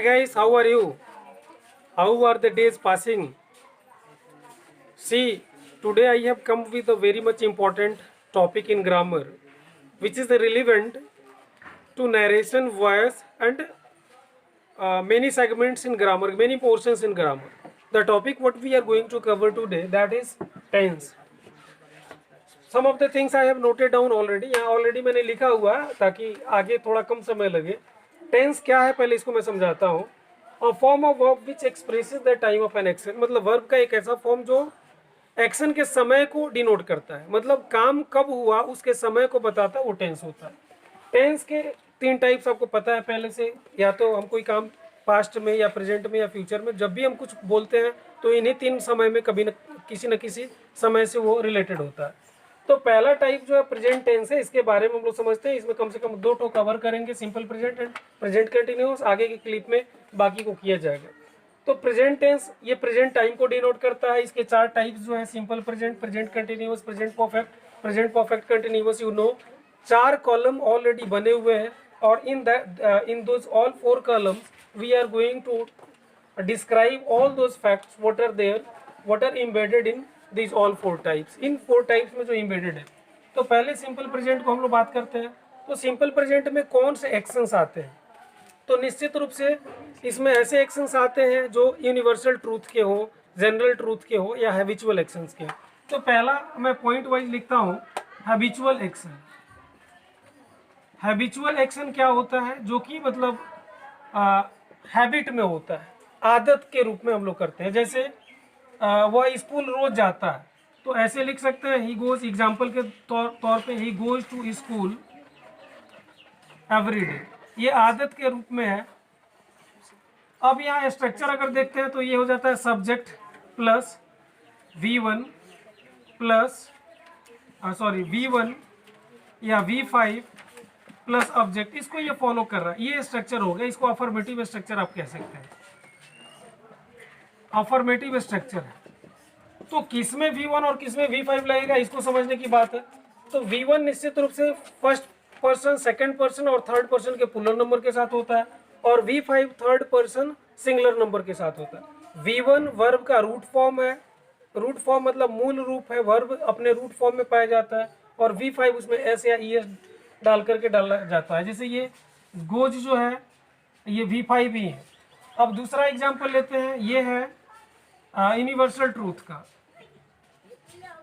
Guys, how are you? How are the days passing? See, today I have come with a very much important topic in grammar, which is relevant to narration, voice, and many segments in grammar, many portions in grammar. The topic what we are going to cover today, that is tense. Some of the things I have noted down already. यहाँ already मैंने लिखा हुआ है ताकि आगे थोड़ा कम समय लगे. टेंस क्या है पहले इसको मैं समझाता हूँ. A form of verb which expresses the time of an action. मतलब वर्ब का एक ऐसा फॉर्म जो एक्शन के समय को डिनोट करता है, मतलब काम कब हुआ उसके समय को बताता है, वो टेंस होता है. टेंस के तीन टाइप्स आपको पता है पहले से. या तो हम कोई काम पास्ट में या प्रेजेंट में या फ्यूचर में जब भी हम कुछ बोलते हैं तो इन्हीं तीन समय में कभी न किसी समय से वो रिलेटेड होता है. तो पहला टाइप जो है प्रेजेंट टेंस है, इसके बारे में हम लोग समझते हैं. इसमें कम से कम 2 ठो कवर करेंगे, simple present and present continuous. आगे की क्लिप में बाकी को किया जाएगा. तो प्रेजेंट टेंस ये प्रेजेंट टाइम को डिनोट करता है. इसके 4 टाइप्स जो है, simple present, present continuous, present perfect continuous. You know 4 column already बने हुए हैं और in those all 4 columns we are going to describe all those facts what are embedded in these all 4 types. In 4 types में जो embedded है. तो पहले simple present को हम लोग बात करते हैं. तो सिंपल प्रेजेंट में कौन से एक्शंस आते हैं? तो निश्चित रूप से इसमें ऐसे एक्शंस आते हैं जो यूनिवर्सल ट्रूथ के हो, जनरल ट्रूथ के हो या हैबिचुअल एक्शंस के. तो पहला मैं पॉइंट वाइज लिखता हूँ, हैबिचुअल एक्शन. हैबिचुअल एक्शन क्या होता है? जो कि मतलब हैबिट में होता है, आदत के रूप में हम लोग करते हैं. जैसे वह स्कूल रोज जाता है, तो ऐसे लिख सकते हैं ही गोज. एग्जाम्पल के तौर पे he goes to school every day. ये आदत के रूप में है. अब यहाँ स्ट्रक्चर अगर देखते हैं तो ये हो जाता है subject plus V1 plus V1 या V5 प्लस ऑब्जेक्ट. इसको ये फॉलो कर रहा है. ये स्ट्रक्चर हो गया. इसको अफर्मेटिव स्ट्रक्चर आप कह सकते हैं. अफर्मेटिव स्ट्रक्चर है. तो किसमें V1 और किसमें V5 लगेगा, इसको समझने की बात है. तो V1 निश्चित रूप से फर्स्ट पर्सन, सेकंड पर्सन और थर्ड पर्सन के प्लूरल नंबर के साथ होता है, और V5 third person singular number के साथ होता है. V1 वर्ब का रूट फॉर्म है. रूट फॉर्म मतलब मूल रूप है, वर्ब अपने रूट फॉर्म में पाया जाता है. और V5 उसमें एस या ES डाल करके डाला जाता है. जैसे ये गोज जो है ये V5 ही है. अब दूसरा एग्जाम्पल लेते हैं. ये है यूनिवर्सल ट्रूथ का.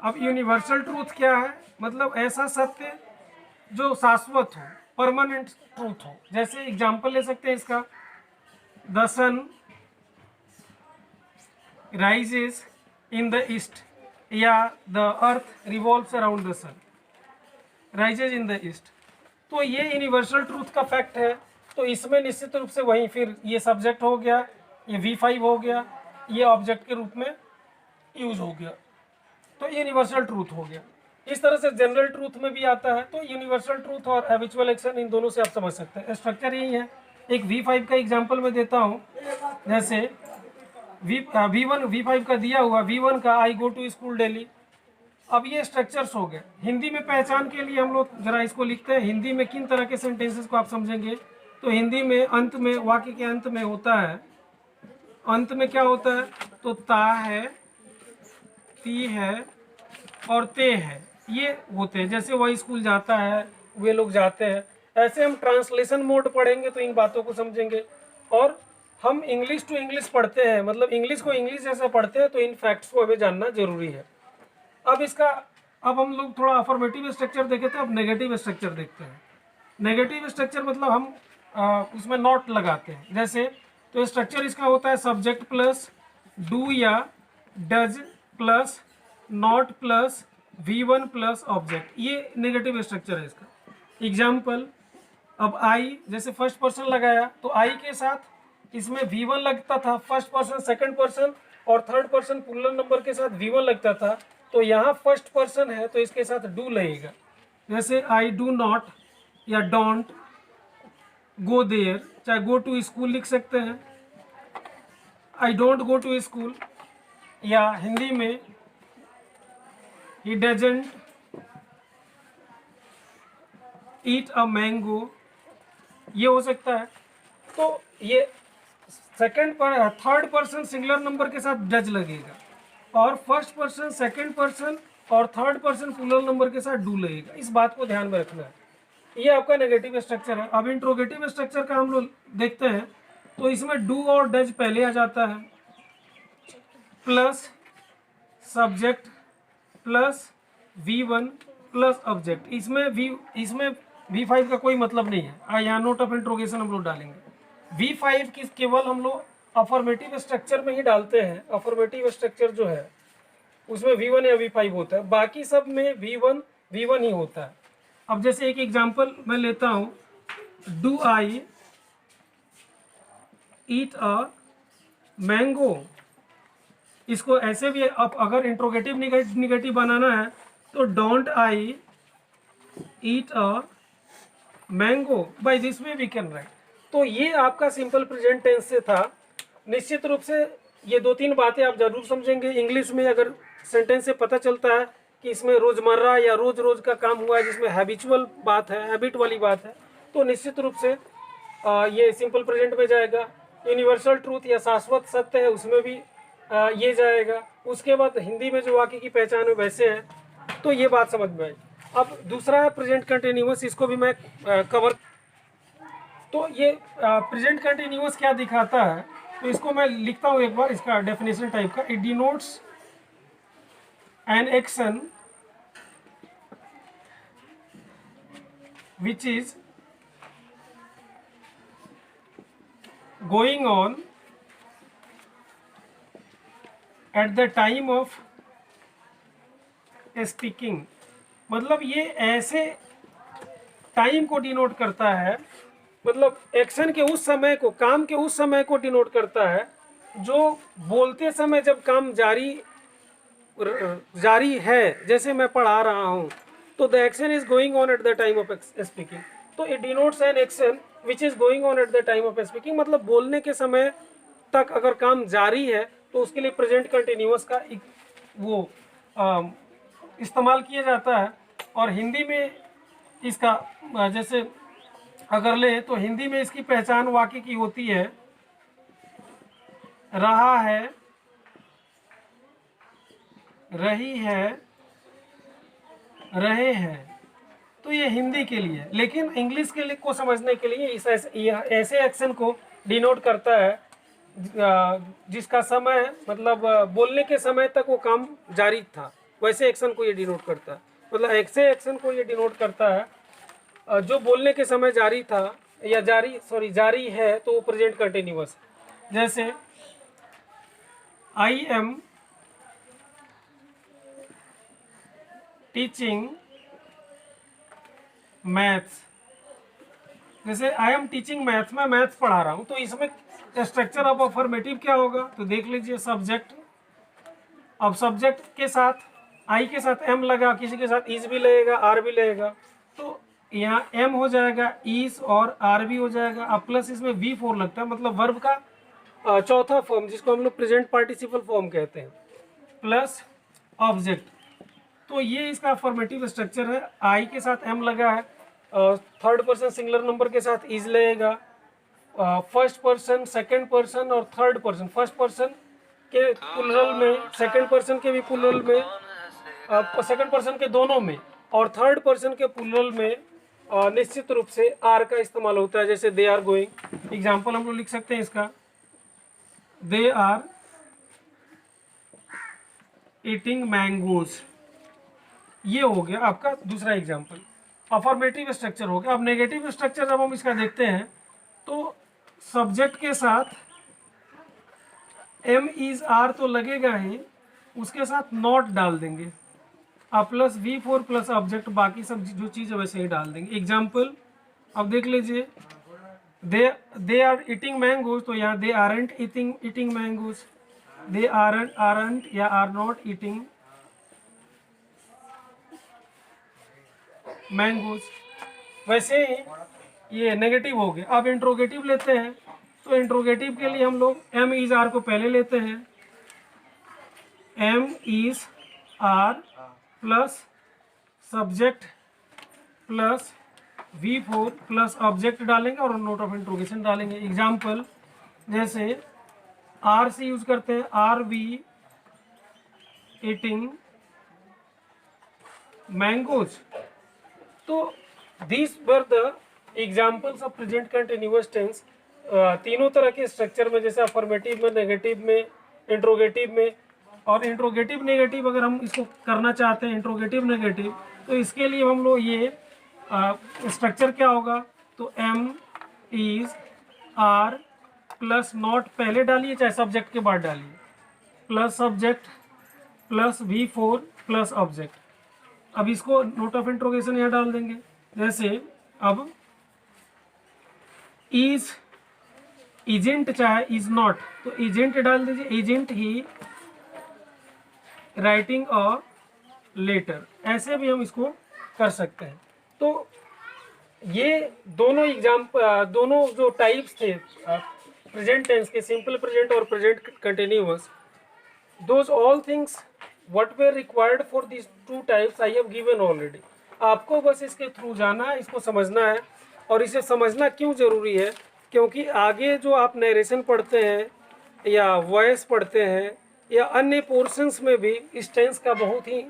अब यूनिवर्सल ट्रूथ क्या है? मतलब ऐसा सत्य जो शाश्वत हो, परमानेंट ट्रूथ हो. जैसे एग्जाम्पल ले सकते हैं इसका, the sun rises in the east, या the earth revolves around the sun, rises in the east. तो ये यूनिवर्सल ट्रूथ का फैक्ट है. तो इसमें निश्चित रूप से वहीं फिर ये सब्जेक्ट हो गया, ये V5 हो गया, ये ऑब्जेक्ट के रूप में यूज हो गया. तो यूनिवर्सल ट्रूथ हो गया. इस तरह से जनरल ट्रूथ में भी आता है. तो यूनिवर्सल ट्रूथ और हैबिचुअल एक्शन, इन दोनों से आप समझ सकते हैं. स्ट्रक्चर यही है. एक V5 का एग्जांपल मैं देता हूँ. जैसे V1 V5 का दिया हुआ, V1 का आई गो टू स्कूल डेली. अब ये स्ट्रक्चर्स हो गए. हिंदी में पहचान के लिए हम लोग जरा इसको लिखते हैं. हिंदी में किन तरह के सेंटेंसेस को आप समझेंगे? तो हिंदी में अंत में, वाक्य के अंत में होता है, अंत में क्या होता है? तो ता है, ती है और ते है, ये होते हैं. जैसे वह स्कूल जाता है, वे लोग जाते हैं. ऐसे हम ट्रांसलेशन मोड पढ़ेंगे तो इन बातों को समझेंगे. और हम इंग्लिश टू इंग्लिश पढ़ते हैं, मतलब इंग्लिश को इंग्लिश जैसा पढ़ते हैं, तो इन फैक्ट्स को हमें जानना जरूरी है. अब हम लोग थोड़ा अफर्मेटिव स्ट्रक्चर देखे थे. अब नेगेटिव स्ट्रक्चर देखते हैं. नेगेटिव स्ट्रक्चर मतलब हम उसमें नॉट लगाते हैं. जैसे तो स्ट्रक्चर इसका होता है सब्जेक्ट प्लस डू या does plus not plus V1 plus object. ये नेगेटिव स्ट्रक्चर है इसका. एग्जाम्पल, अब आई जैसे फर्स्ट पर्सन लगाया, तो आई के साथ इसमें V1 लगता था, फर्स्ट पर्सन, सेकंड पर्सन और थर्ड पर्सन प्लूरल नंबर के साथ V1 लगता था. तो यहाँ फर्स्ट पर्सन है तो इसके साथ डू लगेगा. जैसे आई डू नॉट या डोंट गो देयर, चाहे गो टू स्कूल लिख सकते हैं. I don't go to school, या हिंदी में he doesn't eat a mango, ये हो सकता है. तो ये थर्ड पर्सन सिंगुलर नंबर के साथ डज लगेगा और फर्स्ट पर्सन, सेकंड पर्सन और थर्ड पर्सन प्लूरल नंबर के साथ डू लगेगा। इस बात को ध्यान में रखना है। ये आपका नेगेटिव स्ट्रक्चर है। अब इंट्रोगेटिव स्ट्रक्चर का हम लोग देखते हैं तो इसमें डू और डज पहले आ जाता है, plus subject plus V1 plus object. इसमें V5 का कोई मतलब नहीं है। यहाँ नोट ऑफ इंट्रोगेशन हम लोग डालेंगे। V5 की केवल हम लोग अफर्मेटिव स्ट्रक्चर में ही डालते हैं। अफर्मेटिव स्ट्रक्चर जो है उसमें V1 या V5 होता है, बाकी सब में V1 ही होता है। अब जैसे एक एग्जांपल मैं लेता हूँ, do I eat a mango. इसको ऐसे भी अब अगर इंट्रोगेटिव निगेटिव बनाना है तो don't I eat a mango, by this way we can write. तो ये आपका सिंपल प्रेजेंट टेंस से था। निश्चित रूप से ये 2-3 बातें आप जरूर समझेंगे। इंग्लिश में अगर सेंटेंस से पता चलता है कि इसमें रोजमर्रा या रोज रोज का काम हुआ है जिसमें हैबिचुअल बात है, हैबिट वाली बात है, तो निश्चित रूप से ये सिंपल प्रेजेंट में जाएगा। यूनिवर्सल ट्रूथ या शाश्वत सत्य है उसमें भी ये जाएगा। उसके बाद हिंदी में जो वाक्य की पहचान है वैसे है, तो ये बात समझ में आई। अब दूसरा है प्रेजेंट कंटिन्यूअस, इसको भी मैं कवर। तो ये प्रेजेंट कंटिन्यूअस क्या दिखाता है, तो इसको मैं लिखता हूँ एक बार, इसका डेफिनेशन टाइप का। It denotes an action which is going on at the time of speaking। मतलब ये ऐसे टाइम को डिनोट करता है, मतलब एक्शन के उस समय को, काम के उस समय को डिनोट करता है जो बोलते समय जब काम जारी है। जैसे मैं पढ़ा रहा हूँ तो the action is going on at the time of speaking, तो it denotes an action which is going on at the time of speaking. मतलब बोलने के समय तक अगर काम जारी है तो उसके लिए प्रेजेंट कंटिन्यूअस का वो इस्तेमाल किया जाता है। और हिंदी में इसका जैसे अगर ले तो हिंदी में इसकी पहचान वाक्य की होती है रहा है, रही है, रहे हैं। तो ये हिंदी के लिए, लेकिन इंग्लिश के लिए को समझने के लिए इस ऐसे एक्शन को डिनोट करता है जिसका समय मतलब बोलने के समय तक वो काम जारी था, वैसे एक्शन को ये डिनोट करता है। मतलब ऐसे एक्शन को ये डिनोट करता है जो बोलने के समय जारी था या जारी है, तो वो प्रेजेंट कंटिन्यूअस। जैसे आई एम टीचिंग मैथ्स। जैसे आई एम टीचिंग मैथ्स, मैं मैथ्स पढ़ा रहा हूँ, तो इसमें स्ट्रक्चर ऑफ अफर्मेटिव क्या होगा, तो देख लीजिए सब्जेक्ट। अब सब्जेक्ट के साथ आई के साथ एम लगा, किसी के साथ इज भी लगेगा, आर भी लगेगा, तो यहाँ एम हो जाएगा, इज और आर भी हो जाएगा। अब प्लस इसमें V4 लगता है, मतलब वर्ब का चौथा फॉर्म जिसको हम लोग प्रेजेंट पार्टिसिपल फॉर्म कहते हैं, प्लस ऑब्जेक्ट। तो ये इसका फॉर्मेटिव स्ट्रक्चर है। आई के साथ एम लगा है, थर्ड पर्सन सिंगुलर नंबर के साथ इज लगेगा, फर्स्ट पर्सन, सेकंड पर्सन और थर्ड पर्सन, फर्स्ट पर्सन के प्लुरल में, सेकंड पर्सन के भी प्लुरल में, सेकंड पर्सन के दोनों में और थर्ड पर्सन के प्लुरल में निश्चित रूप से आर का इस्तेमाल होता है। जैसे दे आर गोइंग, एग्जाम्पल हम लोग लिख सकते हैं इसका, दे आर ईटिंग मैंगोज। ये हो गया आपका दूसरा एग्जाम्पल, अफर्मेटिव स्ट्रक्चर हो गया। अब नेगेटिव स्ट्रक्चर जब हम इसका देखते हैं तो सब्जेक्ट के साथ एम इज आर तो लगेगा ही, उसके साथ नॉट डाल देंगे, अब प्लस V4 प्लस ऑब्जेक्ट, बाकी सब जो चीज़ है वैसे ही डाल देंगे। एग्जाम्पल अब देख लीजिए, दे आर ईटिंग मैंगोज, तो यहाँ they aren't eating mangoes, they aren't या आर नॉट ईटिंग मैंगोज। वैसे ही ये नेगेटिव हो गया। अब इंट्रोगेटिव लेते हैं, तो इंट्रोगेटिव के लिए हम लोग एम इज आर को पहले लेते हैं, am is are plus subject plus V4 plus object डालेंगे और नोट ऑफ इंट्रोगेशन डालेंगे। एग्जाम्पल जैसे आर से यूज करते हैं, आर वी ईटिंग मैंगोज। तो this were the examples of present continuous tense. तीनों तरह के स्ट्रक्चर में, जैसे अफर्मेटिव में, नेगेटिव में, इंट्रोगेटिव में। और इंट्रोगेटिव नेगेटिव अगर हम इसको करना चाहते हैं, इंट्रोगेटिव नेगेटिव, तो इसके लिए हम लोग ये स्ट्रक्चर क्या होगा, तो am is are plus not पहले डालिए चाहे सब्जेक्ट के बाद डालिए, plus subject plus V4 plus object. अब इसको नोट ऑफ इंट्रोगेशन यहाँ डाल देंगे। जैसे अब इज एजेंट चाहे इज नॉट, तो एजेंट डाल दीजिए, isn't he writing a letter. ऐसे भी हम इसको कर सकते हैं। तो ये दोनों जो टाइप्स थे प्रेजेंट टेंस के, सिंपल प्रेजेंट और present continuous, those all things what way required for this two types I have given already. आपको बस इसके थ्रू जाना है, इसको समझना है। और इसे समझना क्यों ज़रूरी है, क्योंकि आगे जो आप नरेशन पढ़ते हैं या वॉइस पढ़ते हैं या अन्य पोर्शंस में भी इस टेंस का बहुत ही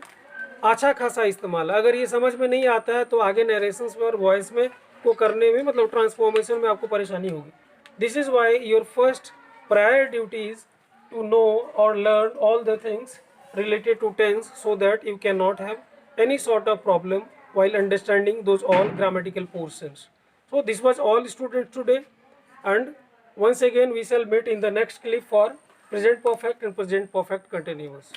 अच्छा खासा इस्तेमाल है। अगर ये समझ में नहीं आता है तो आगे नरेशंस में और वॉइस में को करने में, मतलब ट्रांसफॉर्मेशन में आपको परेशानी होगी। This is why your first prior duty is to know or learn all the things related to tense, so that you cannot have any sort of problem while understanding those all grammatical portions. So this was all students today, and once again we shall meet in the next clip for present perfect and present perfect continuous.